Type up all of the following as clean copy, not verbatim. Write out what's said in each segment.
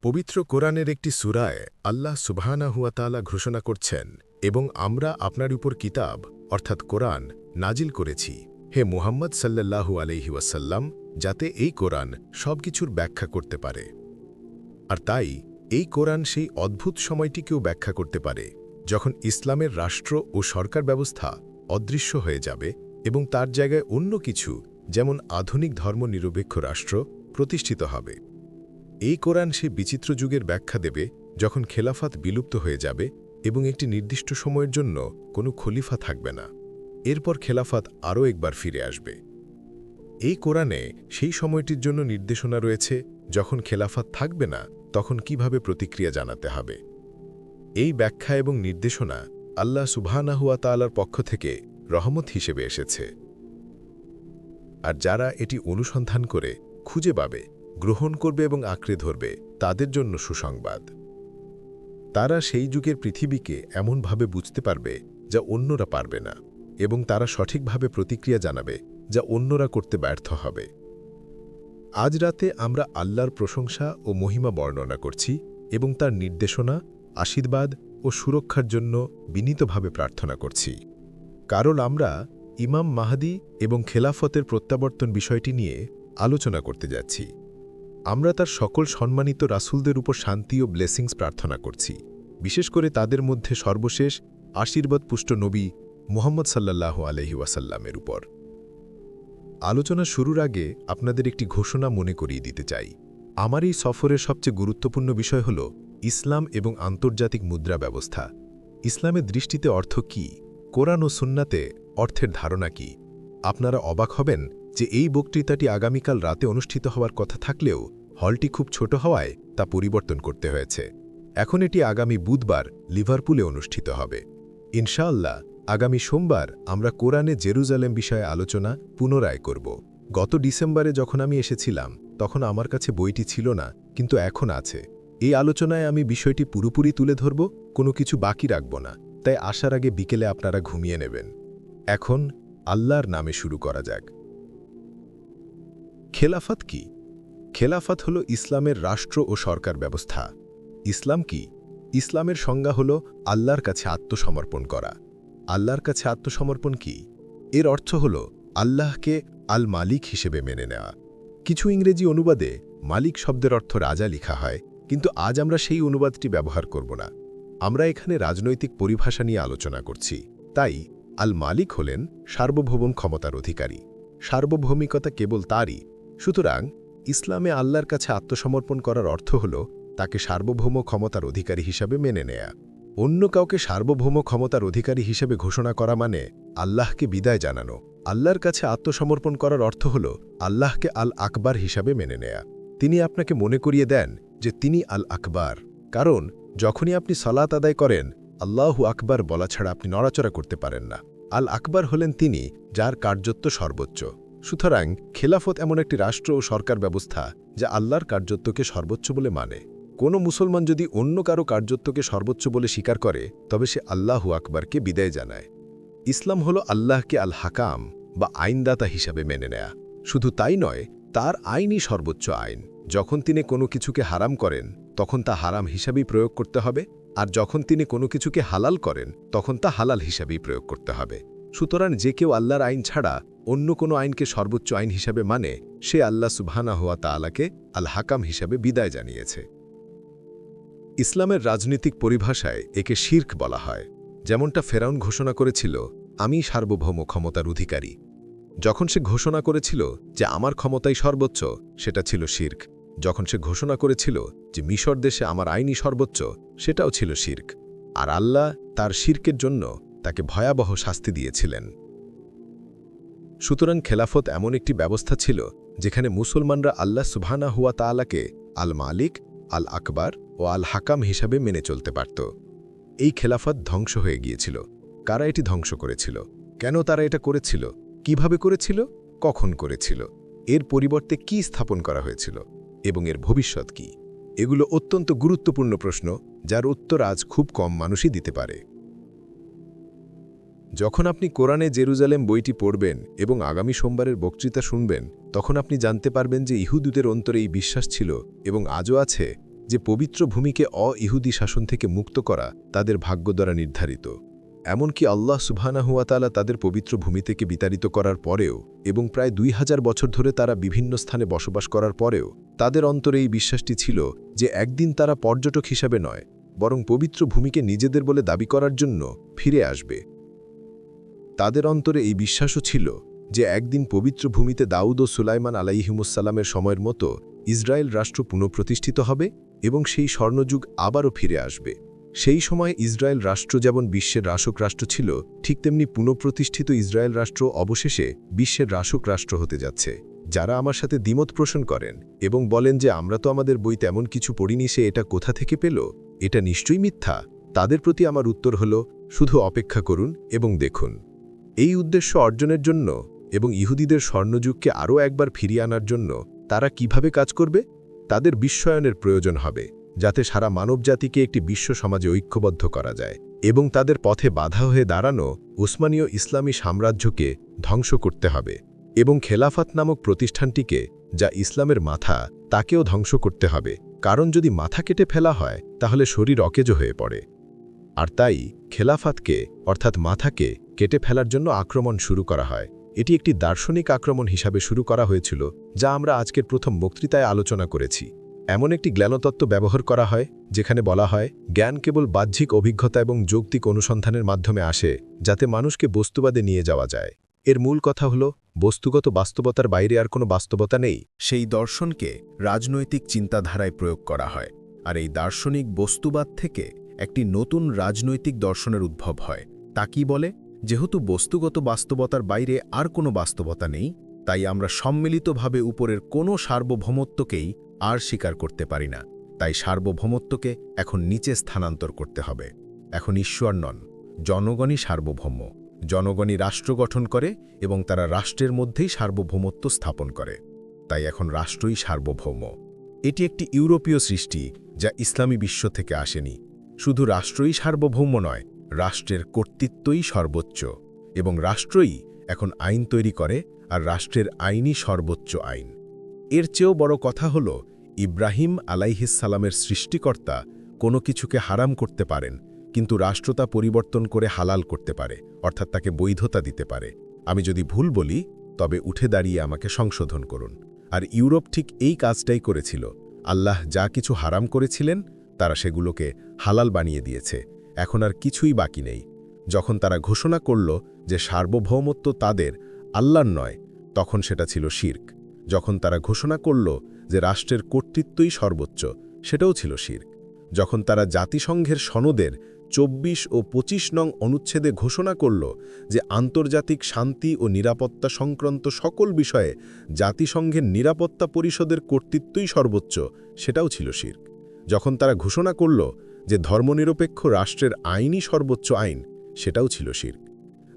পবিত্র কোরআনের একটি সূরায় আল্লাহ সুবহানাহু ওয়া তাআলা ঘোষণা করছেন, এবং আমরা আপনার উপর কিতাব অর্থাৎ কোরআন নাজিল করেছি হে মুহাম্মদ সাল্লাল্লাহু আলাইহি ওয়াসাল্লাম, যাতে এই কোরআন সবকিছুর ব্যাখ্যা করতে পারে। আর তাই এই কোরআন সেই অদ্ভুত সময়টিকেও ব্যাখ্যা করতে পারে যখন ইসলামের রাষ্ট্র ও সরকার ব্যবস্থা অদৃশ্য হয়ে যাবে এবং তার জায়গায় অন্য কিছু, যেমন আধুনিক ধর্মনিরপেক্ষ রাষ্ট্র প্রতিষ্ঠিত হবে। এই কোরআন সেই বিচিত্র যুগের ব্যাখ্যা দেবে যখন খেলাফত বিলুপ্ত হয়ে যাবে এবং একটি নির্দিষ্ট সময়ের জন্য কোনো খলিফা থাকবে না। এরপর খেলাফত আরও একবার ফিরে আসবে। এই কোরআনে সেই সময়টির জন্য নির্দেশনা রয়েছে যখন খেলাফত থাকবে না, তখন কিভাবে প্রতিক্রিয়া জানাতে হবে। এই ব্যাখ্যা এবং নির্দেশনা আল্লাহ সুবহানাহু ওয়া তাআলার পক্ষ থেকে রহমত হিসেবে এসেছে। আর যারা এটি অনুসন্ধান করে খুঁজে পাবে, গ্রহণ করবে এবং আঁকড়ে ধরবে, তাদের জন্য সুসংবাদ। তারা সেই যুগের পৃথিবীকে এমনভাবে বুঝতে পারবে যা অন্যরা পারবে না, এবং তারা সঠিকভাবে প্রতিক্রিয়া জানাবে যা অন্যরা করতে ব্যর্থ হবে। আজ রাতে আমরা আল্লাহর প্রশংসা ও মহিমা বর্ণনা করছি এবং তার নির্দেশনা, আশীর্বাদ ও সুরক্ষার জন্য বিনীতভাবে প্রার্থনা করছি। কারণ আমরা ইমাম মাহদী এবং খেলাফতের প্রত্যাবর্তন বিষয়টি নিয়ে আলোচনা করতে যাচ্ছি। আমরা তার সকল সম্মানিত রাসূলদের উপর শান্তি ও ব্লেসিংস প্রার্থনা করছি, বিশেষ করে তাদের মধ্যে সর্বশেষ আশীর্বাদপুষ্ট নবী মুহাম্মদ সাল্লাল্লাহু আলাইহি ওয়াসাল্লামের উপর। আলোচনা শুরুর আগে আপনাদের একটি ঘোষণা মনে করিয়ে দিতে চাই। আমার এই সফরের সবচেয়ে গুরুত্বপূর্ণ বিষয় হল ইসলাম এবং আন্তর্জাতিক মুদ্রা ব্যবস্থা। ইসলামের দৃষ্টিতে অর্থ কী, কোরআন ও সুন্নাতে অর্থের ধারণা কী। আপনারা অবাক হবেন যে এই বক্তৃতাটি আগামীকাল রাতে অনুষ্ঠিত হওয়ার কথা থাকলেও হলটি খুব ছোট হওয়ায় তা পরিবর্তন করতে হয়েছে। এখন এটি আগামী বুধবার লিভারপুলে অনুষ্ঠিত হবে। ইনশাআল্লাহ আগামী সোমবার আমরা কোরআনে জেরুজালেম বিষয়ে আলোচনা পুনরায় করব। গত ডিসেম্বরে যখন আমি এসেছিলাম তখন আমার কাছে বইটি ছিল না, কিন্তু এখন আছে। এই আলোচনায় আমি বিষয়টি পুরোপুরি তুলে ধরব, কোনো কিছু বাকি রাখব না। তাই আসার আগে বিকেলে আপনারা ঘুমিয়ে নেবেন। এখন আল্লাহর নামে শুরু করা যাক। খেলাফত কি? খেলাফত হল ইসলামের রাষ্ট্র ও সরকার ব্যবস্থা। ইসলাম কি? ইসলামের সংজ্ঞা হল আল্লাহর কাছে আত্মসমর্পণ করা। আল্লাহর কাছে আত্মসমর্পণ কি? এর অর্থ হল আল্লাহকে আল মালিক হিসেবে মেনে নেওয়া। কিছু ইংরেজি অনুবাদে মালিক শব্দের অর্থ রাজা লেখা হয়, কিন্তু আজ আমরা সেই অনুবাদটি ব্যবহার করব না। আমরা এখানে রাজনৈতিক পরিভাষা নিয়ে আলোচনা করছি। তাই আল মালিক হলেন সার্বভৌম ক্ষমতার অধিকারী। সার্বভৌমিকতা কেবল তারই। সুতরাং ইসলামে আল্লাহর কাছে আত্মসমর্পণ করার অর্থ হল তাকে সার্বভৌম ক্ষমতার অধিকারী হিসাবে মেনে নেয়া। অন্য কাউকে সার্বভৌম ক্ষমতার অধিকারী হিসেবে ঘোষণা করা মানে আল্লাহকে বিদায় জানানো। আল্লাহর কাছে আত্মসমর্পণ করার অর্থ হল আল্লাহকে আল আকবার হিসাবে মেনে নেয়া। তিনি আপনাকে মনে করিয়ে দেন যে তিনি আল আকবার। কারণ যখনই আপনি সালাত আদায় করেন, আল্লাহু আকবার বলা ছাড়া আপনি নড়াচড়া করতে পারেন না। আল আকবার হলেন তিনি, যার কার্যত্ব সর্বোচ্চ। সুতরাং খেলাফত এমন একটি রাষ্ট্র ও সরকার ব্যবস্থা যা আল্লাহর কার্যত্বকে সর্বোচ্চ বলে মানে। কোনো মুসলমান যদি অন্য কারো কার্যত্বকে সর্বোচ্চ বলে স্বীকার করে, তবে সে আল্লাহু আকবারকে বিদায় জানায়। ইসলাম হল আল্লাহকে আল হাকাম বা আইনদাতা হিসাবে মেনে নেয়া। শুধু তাই নয়, তার আইনই সর্বোচ্চ আইন। যখন তিনি কোনো কিছুকে হারাম করেন, তখন তা হারাম হিসাবেই প্রয়োগ করতে হবে, আর যখন তিনি কোনো কিছুকে হালাল করেন, তখন তা হালাল হিসাবেই প্রয়োগ করতে হবে। সুতরাং যে কেউ আল্লাহর আইন ছাড়া অন্য কোনো আইনকে সর্বোচ্চ আইন হিসাবে মানে, সে আল্লাহ সুবহানাহু ওয়া তাআলাকে আল হাকাম হিসাবে বিদায় জানিয়েছে। ইসলামের রাজনৈতিক পরিভাষায় একে শিরক বলা হয়। যেমনটা ফেরাউন ঘোষণা করেছিল, আমি সার্বভৌম ক্ষমতার অধিকারী। যখন সে ঘোষণা করেছিল যে আমার ক্ষমতাই সর্বোচ্চ, সেটা ছিল শিরক। যখন সে ঘোষণা করেছিল যে মিশর দেশে আমার আইনই সর্বোচ্চ, সেটাও ছিল শিরক। আর আল্লাহ তার শিরকের জন্য তাকে ভয়াবহ শাস্তি দিয়েছিলেন। সুতরাং খেলাফত এমন একটি ব্যবস্থা ছিল যেখানে মুসলমানরা আল্লাহ সুবহানাহু ওয়া তাআলাকে আল মালিক, আল আকবার ও আল হাকাম হিসাবে মেনে চলতে পারত। এই খেলাফত ধ্বংস হয়ে গিয়েছিল। কারা এটি ধ্বংস করেছিল? কেন তারা এটা করেছিল? কিভাবে করেছিল? কখন করেছিল? এর পরিবর্তে কি স্থাপন করা হয়েছিল? এবং এর ভবিষ্যৎ কি? এগুলো অত্যন্ত গুরুত্বপূর্ণ প্রশ্ন, যার উত্তর আজ খুব কম মানুষই দিতে পারে। যখন আপনি কোরআনে জেরুজালেম বইটি পড়বেন এবং আগামী সোমবারের বক্তৃতা শুনবেন, তখন আপনি জানতে পারবেন যে ইহুদিদের অন্তরে এই বিশ্বাস ছিল এবং আজও আছে যে পবিত্র ভূমিকে ইহুদি শাসন থেকে মুক্ত করা তাদের ভাগ্য দ্বারা নির্ধারিত। এমনকি আল্লাহ সুবহানাহু ওয়া তাআলা তাদের পবিত্র ভূমি থেকে বিতাড়িত করার পরেও এবং প্রায় 2000 বছর ধরে তারা বিভিন্ন স্থানে বসবাস করার পরেও তাদের অন্তরে এই বিশ্বাসটি ছিল যে একদিন তারা পর্যটক হিসাবে নয়, বরং পবিত্র ভূমিকে নিজেদের বলে দাবি করার জন্য ফিরে আসবে। তাদের অন্তরে এই বিশ্বাসও ছিল যে একদিন পবিত্র ভূমিতে দাউদ ও সুলাইমান আলাইহিমুসসালামের সময়ের মতো ইসরায়েল রাষ্ট্র পুনঃপ্রতিষ্ঠিত হবে এবং সেই স্বর্ণযুগ আবারও ফিরে আসবে। সেই সময় ইসরায়েল রাষ্ট্র যেমন বিশ্বের রাষ্ট্র রাষ্ট্র ছিল, ঠিক তেমনি পুনঃপ্রতিষ্ঠিত ইসরায়েল রাষ্ট্র অবশেষে বিশ্বের রাষ্ট্র হতে যাচ্ছে। যারা আমার সাথে দ্বিমত পোষণ করেন এবং বলেন যে আমরা তো আমাদের বই তেমন কিছু পড়িনি, সে এটা কোথা থেকে পেল, এটা নিশ্চয়ই মিথ্যা, তাদের প্রতি আমার উত্তর হল, শুধু অপেক্ষা করুন এবং দেখুন। এই উদ্দেশ্য অর্জনের জন্য এবং ইহুদিদের স্বর্ণযুগকে আরও একবার ফিরিয়ে আনার জন্য তারা কিভাবে কাজ করবে, তাদের বিশ্বায়নের প্রয়োজন হবে, যাতে সারা মানবজাতিকে একটি বিশ্ব সমাজে ঐক্যবদ্ধ করা যায় এবং তাদের পথে বাধা হয়ে দাঁড়ানো উসমানীয় ইসলামী সাম্রাজ্যকে ধ্বংস করতে হবে এবং খেলাফত নামক প্রতিষ্ঠানটিকে, যা ইসলামের মাথা, তাকেও ধ্বংস করতে হবে। কারণ যদি মাথা কেটে ফেলা হয় তাহলে শরীর অকেজো হয়ে পড়ে। আর তাই খেলাফতকে অর্থাৎ মাথাকে কেটে ফেলার জন্য আক্রমণ শুরু করা হয়। এটি একটি দার্শনিক আক্রমণ হিসাবে শুরু করা হয়েছিল, যা আমরা আজকের প্রথম বক্তৃতায় আলোচনা করেছি। এমন একটি জ্ঞানতত্ত্ব ব্যবহার করা হয় যেখানে বলা হয় জ্ঞান কেবল বাহ্যিক অভিজ্ঞতা এবং যৌক্তিক অনুসন্ধানের মাধ্যমে আসে, যাতে মানুষকে বস্তুবাদে নিয়ে যাওয়া যায়। এর মূল কথা হল বস্তুগত বাস্তবতার বাইরে আর কোনো বাস্তবতা নেই। সেই দর্শনকে রাজনৈতিক চিন্তাধারায় প্রয়োগ করা হয়, আর এই দার্শনিক বস্তুবাদ থেকে একটি নতুন রাজনৈতিক দর্শনের উদ্ভব হয়। তা কি বলে? যেহেতু বস্তুগত বাস্তবতার বাইরে আর কোনো বাস্তবতা নেই, তাই আমরা সম্মিলিতভাবে উপরের কোনো সার্বভৌমত্বকেই আর স্বীকার করতে পারি না। তাই সার্বভৌমত্বকে এখন নিচে স্থানান্তর করতে হবে। এখন ঈশ্বর নন, জনগণই সার্বভৌম। জনগণই রাষ্ট্র গঠন করে এবং তারা রাষ্ট্রের মধ্যেই সার্বভৌমত্ব স্থাপন করে। তাই এখন রাষ্ট্রই সার্বভৌম। এটি একটি ইউরোপীয় সৃষ্টি, যা ইসলামী বিশ্ব থেকে আসেনি। শুধু রাষ্ট্রই সার্বভৌম নয়, রাষ্ট্রের কর্তৃত্বই সর্বোচ্চ এবং রাষ্ট্রই এখন আইন তৈরি করে, আর রাষ্ট্রের আইনই সর্বোচ্চ আইন। এর চেয়েও বড় কথা হল, ইব্রাহিম আলাইহিসসালামের সৃষ্টিকর্তা কোনো কিছুকে হারাম করতে পারেন, কিন্তু রাষ্ট্র তা পরিবর্তন করে হালাল করতে পারে, অর্থাৎ তাকে বৈধতা দিতে পারে। আমি যদি ভুল বলি তবে উঠে দাঁড়িয়ে আমাকে সংশোধন করুন। আর ইউরোপ ঠিক এই কাজটাই করেছিল। আল্লাহ যা কিছু হারাম করেছিলেন তারা সেগুলোকে হালাল বানিয়ে দিয়েছে। এখন আর কিছুই বাকি নেই। যখন তারা ঘোষণা করল যে সার্বভৌমত্ব তাদের, আল্লাহর নয়, তখন সেটা ছিল শিরক। যখন তারা ঘোষণা করল যে রাষ্ট্রের কর্তৃত্বই সর্বোচ্চ, সেটাও ছিল শিরক। যখন তারা জাতিসংঘের সনদের 24 ও 25 নং অনুচ্ছেদে ঘোষণা করল যে আন্তর্জাতিক শান্তি ও নিরাপত্তা সংক্রান্ত সকল বিষয়ে জাতিসংঘের নিরাপত্তা পরিষদের কর্তৃত্বই সর্বোচ্চ, সেটাও ছিল শিরক। যখন তারা ঘোষণা করল যে ধর্মনিরপেক্ষ রাষ্ট্রের আইনই সর্বোচ্চ আইন, সেটাও ছিল শিরক।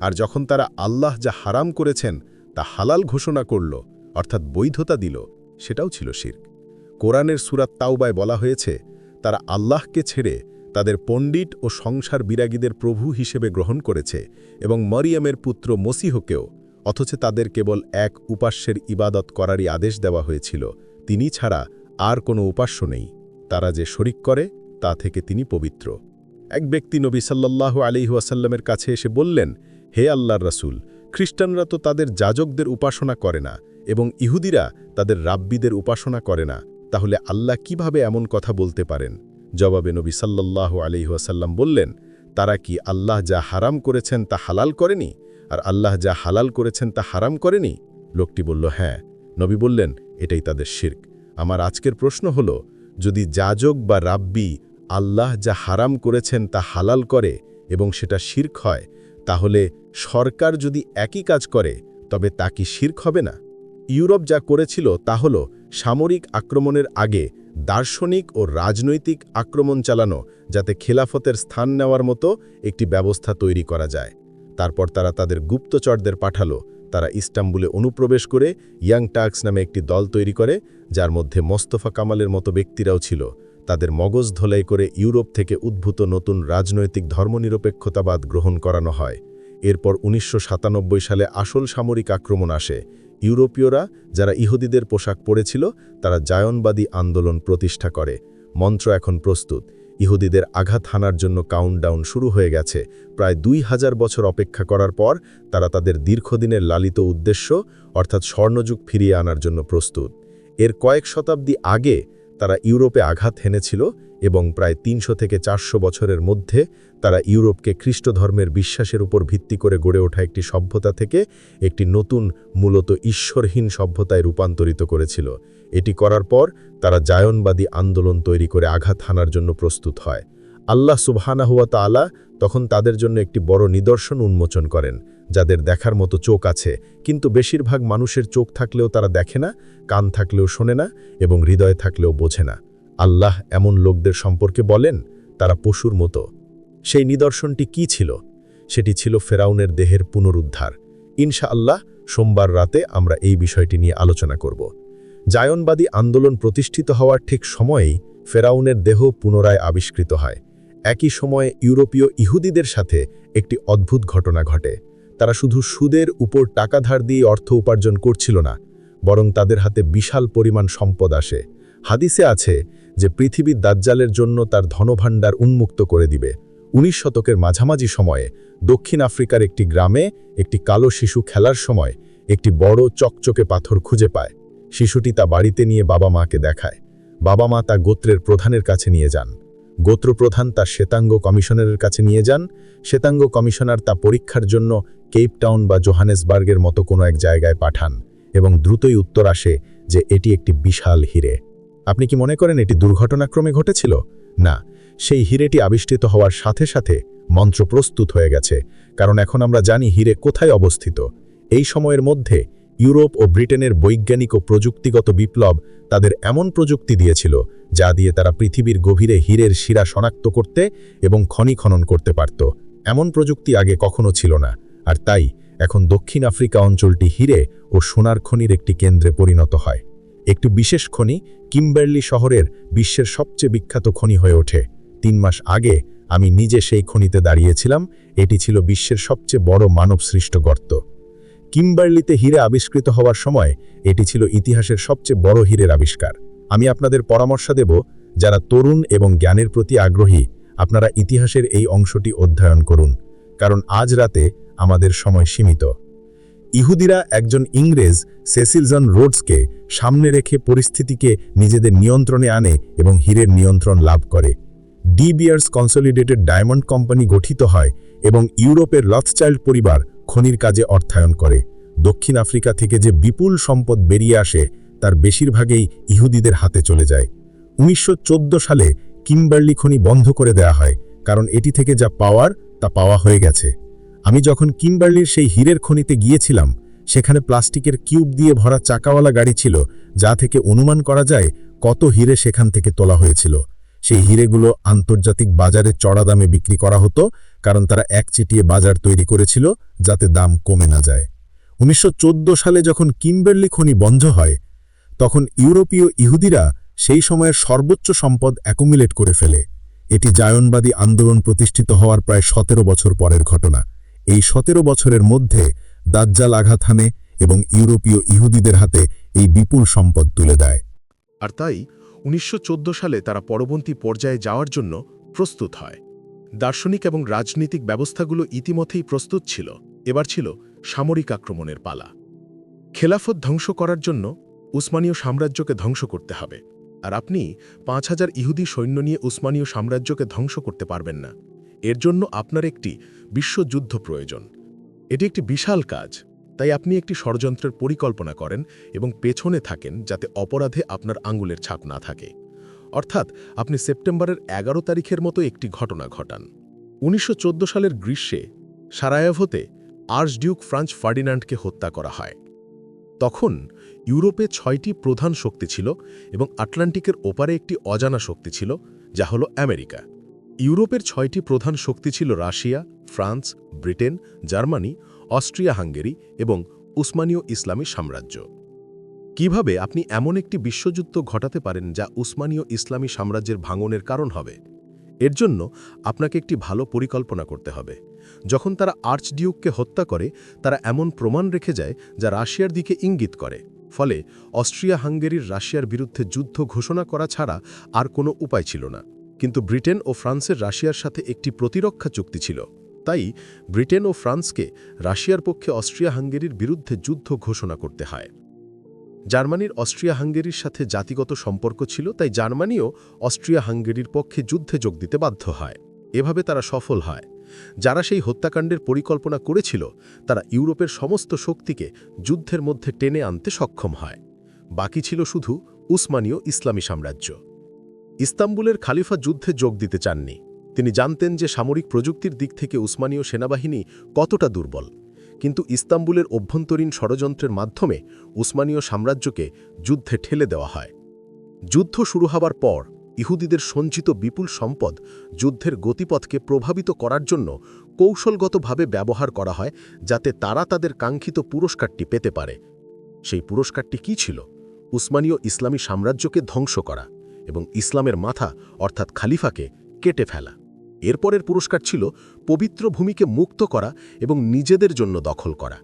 আর যখন তারা আল্লাহ যা হারাম করেছেন তা হালাল ঘোষণা করল, অর্থাৎ বৈধতা দিল, সেটাও ছিল শিরক। কোরআনের সূরা তাওবায় বলা হয়েছে, তারা আল্লাহকে ছেড়ে তাদের পণ্ডিত ও সংসার বিরাগীদের প্রভু হিসেবে গ্রহণ করেছে এবং মরিয়মের পুত্র মসিহকেও, অথচ তাদের কেবল এক উপাস্যের ইবাদত করারই আদেশ দেওয়া হয়েছিল, তিনি ছাড়া আর কোনো উপাস্য নেই। তারা যে শরিক করে তা থেকে তিনি পবিত্র। এক ব্যক্তি নবী সাল্লাল্লাহু আলাইহি ওয়াসাল্লামের কাছে এসে বললেন, হে আল্লাহর রাসূল, খ্রিস্টানরা তো তাদের যাজকদের উপাসনা করে না এবং ইহুদিরা তাদের রাব্বিদের উপাসনা করে না, তাহলে আল্লাহ কিভাবে এমন কথা বলতে পারেন? জবাবে নবী সাল্লাল্লাহু আলাইহি ওয়াসাল্লাম বললেন, তারা কি আল্লাহ যা হারাম করেছেন তা হালাল করেনি, আর আল্লাহ যা হালাল করেছেন তা হারাম করেনি? লোকটি বলল, হ্যাঁ। নবী বললেন, এটাই তাদের শিরক। আমার আজকের প্রশ্ন হল, যদি যাজক বা রাব্বি আল্লাহ যা হারাম করেছেন তা হালাল করে এবং সেটা শিরক হয়, তাহলে সরকার যদি একই কাজ করে তবে তা কি শিরক হবে না? ইউরোপ যা করেছিল তা হল সামরিক আক্রমণের আগে দার্শনিক ও রাজনৈতিক আক্রমণ চালানো, যাতে খেলাফতের স্থান নেওয়ার মতো একটি ব্যবস্থা তৈরি করা যায়। তারপর তারা তাদের গুপ্তচরদের পাঠালো। তারা ইস্তাম্বুলে অনুপ্রবেশ করে ইয়াং টার্কস নামে একটি দল তৈরি করে, যার মধ্যে মোস্তফা কামালের মতো ব্যক্তিরাও ছিল। তাদের মগজ ধোলাই করে ইউরোপ থেকে উদ্ভূত নতুন রাজনৈতিক ধর্মনিরপেক্ষতাবাদ গ্রহণ করানো হয়। এরপর 1997 সালে আসল সামরিক আক্রমণ আসে। ইউরোপীয়রা, যারা ইহুদিদের পোশাক পরেছিল, তারা জায়নবাদী আন্দোলন প্রতিষ্ঠা করে। মন্ত্র এখন প্রস্তুত। ইহুদিদের আঘাত হানার জন্য কাউন্টডাউন শুরু হয়ে গেছে। প্রায় 2000 বছর অপেক্ষা করার পর তারা তাদের দীর্ঘদিনের লালিত উদ্দেশ্য অর্থাৎ স্বর্ণযুগ ফিরিয়ে আনার জন্য প্রস্তুত। এর কয়েক শতাব্দী আগে তারা ইউরোপে আঘাত হেনেছিল এবং প্রায় 300 থেকে 400 বছরের মধ্যে তারা ইউরোপকে খ্রিস্ট ধর্মের বিশ্বাসের উপর ভিত্তি করে গড়ে ওঠা একটি সভ্যতা থেকে একটি নতুন মূলত ঈশ্বরহীন সভ্যতায় রূপান্তরিত করেছিল। এটি করার পর তারা জায়নবাদী আন্দোলন তৈরি করে আঘাত হানার জন্য প্রস্তুত হয়। আল্লাহ সুবহানাহু ওয়া তাআলা তখন তাদের জন্য একটি বড় নিদর্শন উন্মোচন করেন, যাদের দেখার মতো চোখ আছে, কিন্তু বেশিরভাগ মানুষের চোখ থাকলেও তারা দেখে না, কান থাকলেও শোনে না এবং হৃদয় থাকলেও বোঝে না। আল্লাহ এমন লোকদের সম্পর্কে বলেন, তারা পশুর মতো। সেই নিদর্শনটি কি ছিল? সেটি ছিল ফেরাউনের দেহের পুনরুদ্ধার। ইনশাআল্লাহ সোমবার রাতে আমরা এই বিষয়টি নিয়ে আলোচনা করব। জায়নবাদী আন্দোলন প্রতিষ্ঠিত হওয়ার ঠিক সময়েই ফেরাউনের দেহ পুনরায় আবিষ্কৃত হয়। একই সময়ে ইউরোপীয় ইহুদিদের সাথে একটি অদ্ভুত ঘটনা ঘটে। তারা শুধু সুদের উপর টাকা ধার দিয়ে অর্থ উপার্জন করছিল না, বরং তাদের হাতে বিশাল পরিমাণ সম্পদ আসে। হাদিসে আছে যে পৃথিবী দাজ্জালের জন্য তার ধনভাণ্ডার উন্মুক্ত করে দিবে। 19 শতকের মাঝামাঝি সময়ে দক্ষিণ আফ্রিকার একটি গ্রামে একটি কালো শিশু খেলার সময় একটি বড় চকচকে পাথর খুঁজে পায়। শিশুটি তা বাড়িতে নিয়ে বাবা মাকে দেখায়। বাবা মা তা গোত্রের প্রধানের কাছে নিয়ে যান। গোত্রপ্রধান তা শ্বেতাঙ্গ কমিশনারের কাছে নিয়ে যান। শ্বেতাঙ্গ কমিশনার তা পরীক্ষার জন্য কেপটাউন বা জোহানেসবার্গের মতো কোনো এক জায়গায় পাঠান এবং দ্রুতই উত্তর আসে যে এটি একটি বিশাল হিরে। আপনি কি মনে করেন এটি দুর্ঘটনাক্রমে ঘটেছিল? না, সেই হিরেটি আবিষ্কৃত হওয়ার সাথে সাথে মন্ত্র প্রস্তুত হয়ে গেছে, কারণ এখন আমরা জানি হিরে কোথায় অবস্থিত। এই সময়ের মধ্যে ইউরোপ ও ব্রিটেনের বৈজ্ঞানিক ও প্রযুক্তিগত বিপ্লব তাদের এমন প্রযুক্তি দিয়েছিল যা দিয়ে তারা পৃথিবীর গভীরে হীরের শিরা শনাক্ত করতে এবং খনি খনন করতে পারত। এমন প্রযুক্তি আগে কখনো ছিল না, আর তাই এখন দক্ষিণ আফ্রিকা অঞ্চলটি হীরে ও সোনার খনির একটি কেন্দ্রে পরিণত হয়। একটি বিশেষ খনি কিম্বার্লি শহরের বিশ্বের সবচেয়ে বিখ্যাত খনি হয়ে ওঠে। 3 মাস আগে আমি নিজে সেই খনিতে দাঁড়িয়েছিলাম। এটি ছিল বিশ্বের সবচেয়ে বড় মানবসৃষ্ট গর্ত। কিম্বার্লিতে হীরে আবিষ্কৃত হওয়ার সময় এটি ছিল ইতিহাসের সবচেয়ে বড় হীরের আবিষ্কার। আমি আপনাদের পরামর্শ দেব, যারা তরুণ এবং জ্ঞানের প্রতি আগ্রহী, আপনারা ইতিহাসের এই অংশটি অধ্যয়ন করুন, কারণ আজ রাতে আমাদের সময় সীমিত। ইহুদিরা একজন ইংরেজ সেসিল জন রোডসকে সামনে রেখে পরিস্থিতিকে নিজেদের নিয়ন্ত্রণে আনে এবং হীরের নিয়ন্ত্রণ লাভ করে। ডি বিয়ার্স কনসলিডেটেড ডায়মন্ড কোম্পানি গঠিত হয় এবং ইউরোপের রথচাইল্ড পরিবার খনির কাজে অর্থায়ন করে। দক্ষিণ আফ্রিকা থেকে যে বিপুল সম্পদ বেরিয়ে আসে তার বেশিরভাগই ইহুদিদের হাতে চলে যায়। 1914 সালে কিম্বার্লি খনি বন্ধ করে দেওয়া হয়, কারণ এটি থেকে যা পাওয়ার তা পাওয়া হয়ে গেছে। আমি যখন কিম্বার্লির সেই হীরের খনিতে গিয়েছিলাম, সেখানে প্লাস্টিকের কিউব দিয়ে ভরা চাকাওয়ালা গাড়ি ছিল, যা থেকে অনুমান করা যায় কত হীরে সেখান থেকে তোলা হয়েছিল। সেই হীরেগুলো আন্তর্জাতিক বাজারে চড়া দামে বিক্রি করা হতো, কারণ তারা একচেটিয়ে বাজার তৈরি করেছিল যাতে দাম কমে না যায়। 1914 সালে যখন কিম্বার্লি খনি বন্ধ হয়, তখন ইউরোপীয় ইহুদিরা সেই সময়ের সর্বোচ্চ সম্পদ অ্যাকুমুলেট করে ফেলে। এটি জায়নবাদী আন্দোলন প্রতিষ্ঠিত হওয়ার প্রায় 17 বছর পরের ঘটনা। এই 17 বছরের মধ্যে দাজ্জাল আঘাত হানে এবং ইউরোপীয় ইহুদিদের হাতে এই বিপুল সম্পদ তুলে দেয়। আর তাই 1914 সালে তারা পরবর্তী পর্যায়ে যাওয়ার জন্য প্রস্তুত হয়। দার্শনিক এবং রাজনৈতিক ব্যবস্থাগুলো ইতিমধ্যেই প্রস্তুত ছিল। এবার ছিল সামরিক আক্রমণের পালা। খেলাফত ধ্বংস করার জন্য উসমানীয় সাম্রাজ্যকে ধ্বংস করতে হবে, আর আপনি 5000 ইহুদি সৈন্য নিয়ে উসমানীয় সাম্রাজ্যকে ধ্বংস করতে পারবেন না। এর জন্য আপনার একটি বিশ্বযুদ্ধ প্রয়োজন। এটি একটি বিশাল কাজ, তাই আপনি একটি ষড়যন্ত্রের পরিকল্পনা করেন এবং পেছনে থাকেন যাতে অপরাধে আপনার আঙ্গুলের ছাপ না থাকে। অর্থাৎ আপনি সেপ্টেম্বরের 11 তারিখের মতো একটি ঘটনা ঘটান। 1914 সালের গ্রীষ্মে সারায়েভোতে আর্চডিউক ফ্রান্স ফার্ডিনান্ডকে হত্যা করা হয়। তখন ইউরোপে 6টি প্রধান শক্তি ছিল এবং আটলান্টিকের ওপারে একটি অজানা শক্তি ছিল, যা হল আমেরিকা। ইউরোপের 6টি প্রধান শক্তি ছিল Russia, France, Britain, Germany, Austria Hungary এবং উসমানীয় ইসলামী সাম্রাজ্য। কিভাবে আপনি এমন একটি বিশ্বযুদ্ধ ঘটাতে পারেন যা উসমানীয় ইসলামী সাম্রাজ্যের ভাঙনের কারণ হবে? এর জন্য আপনাকে একটি ভালো পরিকল্পনা করতে হবে। যখন তারা আর্চডিউককে হত্যা করে, তারা এমন প্রমাণ রেখে যায় যা রাশিয়ার দিকে ইঙ্গিত করে। ফলে অস্ট্রিয়া হাঙ্গেরির রাশিয়ার বিরুদ্ধে যুদ্ধ ঘোষণা করা ছাড়া আর কোনো উপায় ছিল না। কিন্তু ব্রিটেন ও ফ্রান্সের রাশিয়ার সাথে একটি প্রতিরক্ষা চুক্তি ছিল। তাই ব্রিটেন ও ফ্রান্সকে রাশিয়ার পক্ষে অস্ট্রিয়া হাঙ্গেরির বিরুদ্ধে যুদ্ধ ঘোষণা করতে হয়। জার্মানির অস্ট্রিয়া হাঙ্গেরির সাথে জাতিগত সম্পর্ক ছিল, তাই জার্মানিও অস্ট্রিয়া হাঙ্গেরির পক্ষে যুদ্ধে যোগ দিতে বাধ্য হয়। এভাবে তারা সফল হয়। যারা সেই হত্যাকাণ্ডের পরিকল্পনা করেছিল তারা ইউরোপের সমস্ত শক্তিকে যুদ্ধের মধ্যে টেনে আনতে সক্ষম হয়। বাকি ছিল শুধু উসমানীয় ইসলামী সাম্রাজ্য। ইস্তাম্বুলের খালিফা যুদ্ধে যোগ দিতে চাননি। তিনি জানতেন যে সামরিক প্রযুক্তির দিক থেকে উসমানীয় সেনাবাহিনী কতটা দুর্বল। কিন্তু ইস্তাম্বুলের অভ্যন্তরীণ ষড়যন্ত্রের মাধ্যমে উসমানীয় সাম্রাজ্যকে যুদ্ধে ঠেলে দেওয়া হয়। যুদ্ধ শুরু হবার পর ইহুদিদের সঞ্চিত বিপুল সম্পদ যুদ্ধের গতিপথকে প্রভাবিত করার জন্য কৌশলগতভাবে ব্যবহার করা হয়, যাতে তারা তাদের কাঙ্ক্ষিত পুরস্কারটি পেতে পারে। সেই পুরস্কারটি কী ছিল? উসমানীয় ইসলামী সাম্রাজ্যকে ধ্বংস করা এবং ইসলামের মাথা অর্থাৎ খালিফাকে কেটে ফেলা। এরপরের পুরস্কার ছিল পবিত্র ভূমিকে মুক্ত করা এবং নিজেদের জন্য দখল করা।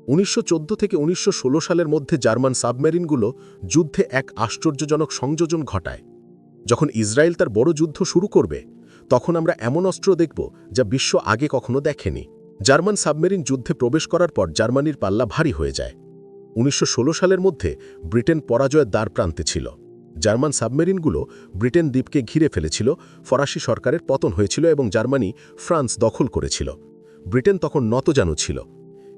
1914 থেকে 1916 সালের মধ্যে জার্মান সাবমেরিনগুলো যুদ্ধে এক আশ্চর্যজনক সংযোজন ঘটায়। যখন ইসরায়েল তার বড় যুদ্ধ শুরু করবে, তখন আমরা এমন অস্ত্র দেখব যা বিশ্ব আগে কখনো দেখেনি। জার্মান সাবমেরিন যুদ্ধে প্রবেশ করার পর জার্মানির পাল্লা ভারী হয়ে যায়। 1916 সালের মধ্যে ব্রিটেন পরাজয়ের দ্বারপ্রান্তে ছিল। জার্মান সাবমেরিনগুলো ব্রিটেন দ্বীপকে ঘিরে ফেলেছিল, ফরাসি সরকারের পতন হয়েছিল এবং জার্মানি ফ্রান্স দখল করেছিল। ব্রিটেন তখন নতজানু ছিল।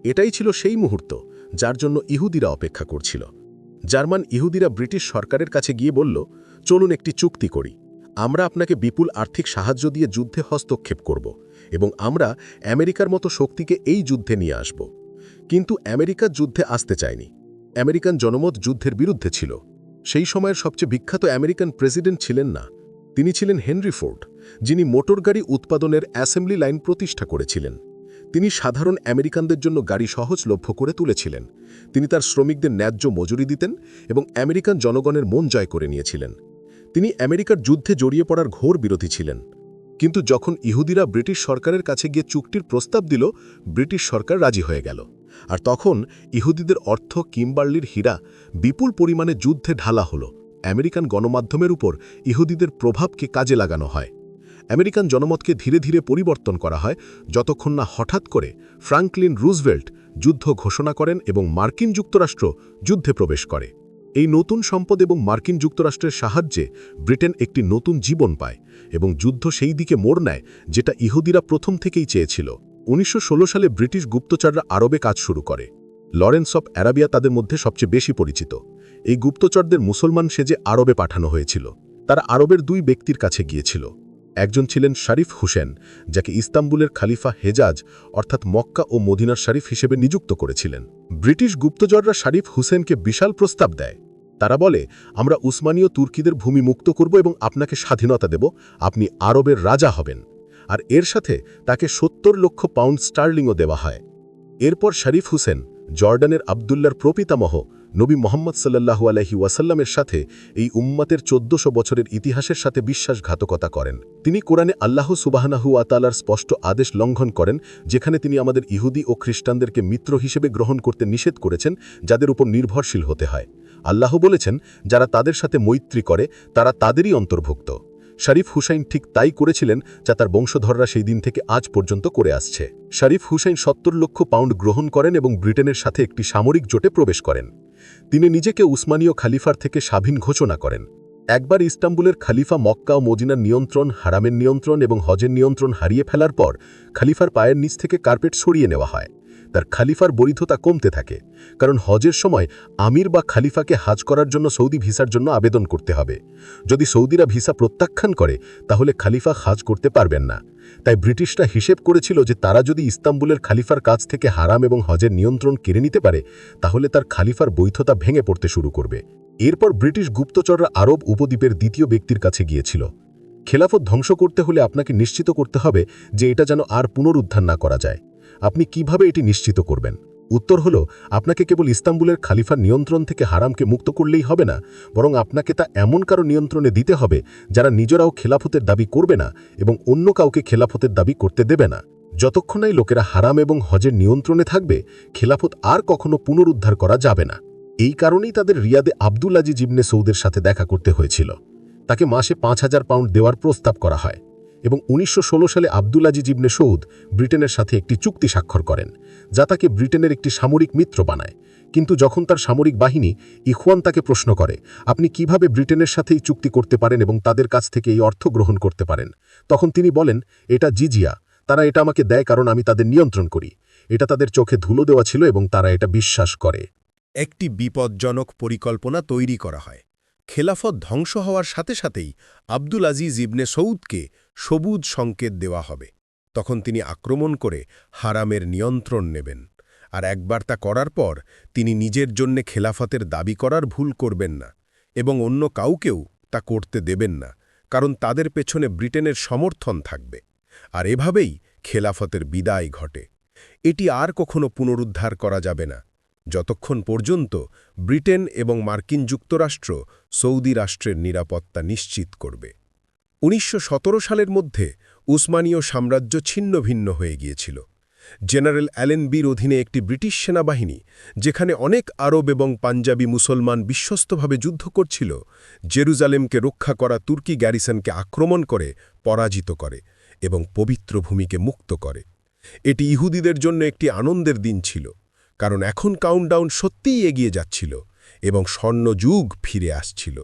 এটাই ছিল সেই মুহূর্ত যার জন্য ইহুদিরা অপেক্ষা করছিল। জার্মান ইহুদিরা ব্রিটিশ সরকারের কাছে গিয়ে বলল, চলুন একটি চুক্তি করি। আমরা আপনাকে বিপুল আর্থিক সাহায্য দিয়ে যুদ্ধে হস্তক্ষেপ করব এবং আমরা আমেরিকার মতো শক্তিকে এই যুদ্ধে নিয়ে আসব। কিন্তু আমেরিকা যুদ্ধে আসতে চায়নি। আমেরিকান জনমত যুদ্ধের বিরুদ্ধে ছিল। সেই সময়ের সবচেয়ে বিখ্যাত আমেরিকান প্রেসিডেন্ট ছিলেন না, তিনি ছিলেন হেনরি ফোর্ড, যিনি মোটরগাড়ি উৎপাদনের অ্যাসেম্বলি লাইন প্রতিষ্ঠা করেছিলেন। তিনি সাধারণ আমেরিকানদের জন্য গাড়ি সহজলভ্য করে তুলেছিলেন। তিনি তার শ্রমিকদের ন্যায্য মজুরি দিতেন এবং আমেরিকান জনগণের মন জয় করে নিয়েছিলেন। তিনি আমেরিকার যুদ্ধে জড়িয়ে পড়ার ঘোর বিরোধী ছিলেন। কিন্তু যখন ইহুদিরা ব্রিটিশ সরকারের কাছে গিয়ে চুক্তির প্রস্তাব দিল, ব্রিটিশ সরকার রাজি হয়ে গেল। আর তখন ইহুদিদের অর্থ কিম্বার্লির হীরা বিপুল পরিমাণে যুদ্ধে ঢালা হলো। আমেরিকান গণমাধ্যমের উপর ইহুদিদের প্রভাবকে কাজে লাগানো হয়। আমেরিকান জনমতকে ধীরে ধীরে পরিবর্তন করা হয়, যতক্ষণ না হঠাৎ করে ফ্রাঙ্কলিন রুজভেল্ট যুদ্ধ ঘোষণা করেন এবং মার্কিন যুক্তরাষ্ট্র যুদ্ধে প্রবেশ করে। এই নতুন সম্পদ এবং মার্কিন যুক্তরাষ্ট্রের সাহায্যে ব্রিটেন একটি নতুন জীবন পায় এবং যুদ্ধ সেই দিকে মোড় নেয় যেটা ইহুদিরা প্রথম থেকেই চেয়েছিল। 1916 সালে ব্রিটিশ গুপ্তচররা আরবে কাজ শুরু করে। লরেন্স অফ অ্যারাবিয়া তাদের মধ্যে সবচেয়ে বেশি পরিচিত। এই গুপ্তচরদের মুসলমান সেজে আরবে পাঠানো হয়েছিল। তারা আরবের দুই ব্যক্তির কাছে গিয়েছিল। একজন ছিলেন শরীফ হুসেন, যাকে ইস্তাম্বুলের খালিফা হেজাজ অর্থাৎ মক্কা ও মদিনার শরীফ হিসেবে নিযুক্ত করেছিলেন। ব্রিটিশ গুপ্তচররা শরীফ হুসেনকে বিশাল প্রস্তাব দেয়। তারা বলে, আমরা উসমানীয় তুর্কিদের ভূমি মুক্ত করব এবং আপনাকে স্বাধীনতা দেব, আপনি আরবের রাজা হবেন। আর এর সাথে তাকে 70 লক্ষ পাউন্ড স্টার্লিংও দেওয়া হয়। এরপর শরীফ হুসেন জর্ডানের আবদুল্লার প্রপিতামহ নবী মোহাম্মদ সাল্লাল্লাহু আলাইহি ওয়াসাল্লামের সাথে এই উম্মতের 1400 বছরের ইতিহাসের সাথে বিশ্বাসঘাতকতা করেন। তিনি কোরআনে আল্লাহ সুবহানাহু ওয়া তাআলার স্পষ্ট আদেশ লঙ্ঘন করেন, যেখানে তিনি আমাদের ইহুদি ও খ্রিস্টানদেরকে মিত্র হিসেবে গ্রহণ করতে নিষেধ করেছেন, যাদের উপর নির্ভরশীল হতে হয়। আল্লাহ বলেছেন, যারা তাদের সাথে মৈত্রী করে তারা তাদেরই অন্তর্ভুক্ত। শরীফ হুসাইন ঠিক তাই করেছিলেন, যা তার বংশধররা সেই দিন থেকে আজ পর্যন্ত করে আসছে। শরীফ হুসাইন 70 লক্ষ পাউন্ড গ্রহণ করেন এবং ব্রিটেনের সাথে একটি সামরিক জোটে প্রবেশ করেন। তিনি নিজেকে উসমানীয় খালিফার থেকে স্বাধীন ঘোষণা করেন। একবার ইস্তাম্বুলের খালিফা মক্কা ও মদিনার নিয়ন্ত্রণ, হারামের নিয়ন্ত্রণ এবং হজের নিয়ন্ত্রণ হারিয়ে ফেলার পর খালিফার পায়ের নিচ থেকে কার্পেট সরিয়ে নেওয়া হয়। তার খালিফার বৈধতা কমতে থাকে, কারণ হজের সময় আমির বা খালিফাকে হাজ করার জন্য সৌদি ভিসার জন্য আবেদন করতে হবে। যদি সৌদিরা ভিসা প্রত্যাখ্যান করে, তাহলে খালিফা হাজ করতে পারবেন না। তাই ব্রিটিশরা হিসেব করেছিল যে তারা যদি ইস্তাম্বুলের খালিফার কাছ থেকে হারাম এবং হজের নিয়ন্ত্রণ কেড়ে নিতে পারে, তাহলে তার খালিফার বৈধতা ভেঙে পড়তে শুরু করবে। এরপর ব্রিটিশ গুপ্তচররা আরব উপদ্বীপের দ্বিতীয় ব্যক্তির কাছে গিয়েছিল। খেলাফত ধ্বংস করতে হলে আপনাকে নিশ্চিত করতে হবে যে এটা যেন আর পুনরুদ্ধার না করা যায়। আপনি কিভাবে এটি নিশ্চিত করবেন? উত্তর হলো, আপনাকে কেবল ইস্তাম্বুলের খালিফার নিয়ন্ত্রণ থেকে হারামকে মুক্ত করলেই হবে না, বরং আপনাকে তা এমন কারো নিয়ন্ত্রণে দিতে হবে যারা নিজেরাও খেলাফতের দাবি করবে না এবং অন্য কাউকে খেলাফতের দাবি করতে দেবে না। যতক্ষণ এই লোকেরা হারাম এবং হজের নিয়ন্ত্রণে থাকবে, খেলাফত আর কখনো পুনরুদ্ধার করা যাবে না। এই কারণেই তাদের রিয়াদে আব্দুল আজিজ ইবনে সৌদের সাথে দেখা করতে হয়েছিল। তাকে মাসে ৫,০০০ পাউন্ড দেওয়ার প্রস্তাব করা হয় এবং ১৯১৬ সালে আব্দুল আজিজ ইবনে সৌদ ব্রিটেনের সাথে একটি চুক্তি স্বাক্ষর করেন, যা তাকে ব্রিটেনের একটি সামরিক মিত্র বানায়। কিন্তু যখন তার সামরিক বাহিনী ইখওয়ান তাকে প্রশ্ন করে, আপনি কিভাবে ব্রিটেনের সাথে এই চুক্তি করতে পারেন এবং তাদের কাছ থেকে এই অর্থ গ্রহণ করতে পারেন, তখন তিনি বলেন, এটা জিজিয়া, তারা এটা আমাকে দেয় কারণ আমি তাদের নিয়ন্ত্রণ করি। এটা তাদের চোখে ধুলো দেওয়া ছিল এবং তারা এটা বিশ্বাস করে। একটি বিপজ্জনক পরিকল্পনা তৈরি করা হয়। খেলাফত ধ্বংস হওয়ার সাথে সাথেই আব্দুল আজিজ ইবনে সৌদকে সবুজ সংকেত দেওয়া হবে। তখন তিনি আক্রমণ করে হারামের নিয়ন্ত্রণ নেবেন। আর একবার তা করার পর তিনি নিজের জন্যে খেলাফতের দাবি করার ভুল করবেন না এবং অন্য কাউকেও তা করতে দেবেন না, কারণ তাদের পেছনে ব্রিটেনের সমর্থন থাকবে। আর এভাবেই খেলাফতের বিদায় ঘটে। এটি আর কখনো পুনরুদ্ধার করা যাবে না, যতক্ষণ পর্যন্ত ব্রিটেন এবং মার্কিন যুক্তরাষ্ট্র সৌদি রাষ্ট্রের নিরাপত্তা নিশ্চিত করবে। ১৯১৭ সালের মধ্যে উসমানীয় সাম্রাজ্য ছিন্ন ভিন্ন হয়ে গিয়েছিল। জেনারেল অ্যালেনবির অধীনে একটি ব্রিটিশ সেনাবাহিনী, যেখানে অনেক আরব এবং পাঞ্জাবি মুসলমান বিশ্বস্তভাবে যুদ্ধ করছিল, জেরুজালেমকে রক্ষা করা তুর্কি গ্যারিসনকে আক্রমণ করে পরাজিত করে এবং পবিত্র ভূমিকে মুক্ত করে। এটি ইহুদিদের জন্য একটি আনন্দের দিন ছিল, কারণ এখন কাউন্টডাউন সত্যিই এগিয়ে যাচ্ছিল এবং স্বর্ণযুগ ফিরে আসছিল।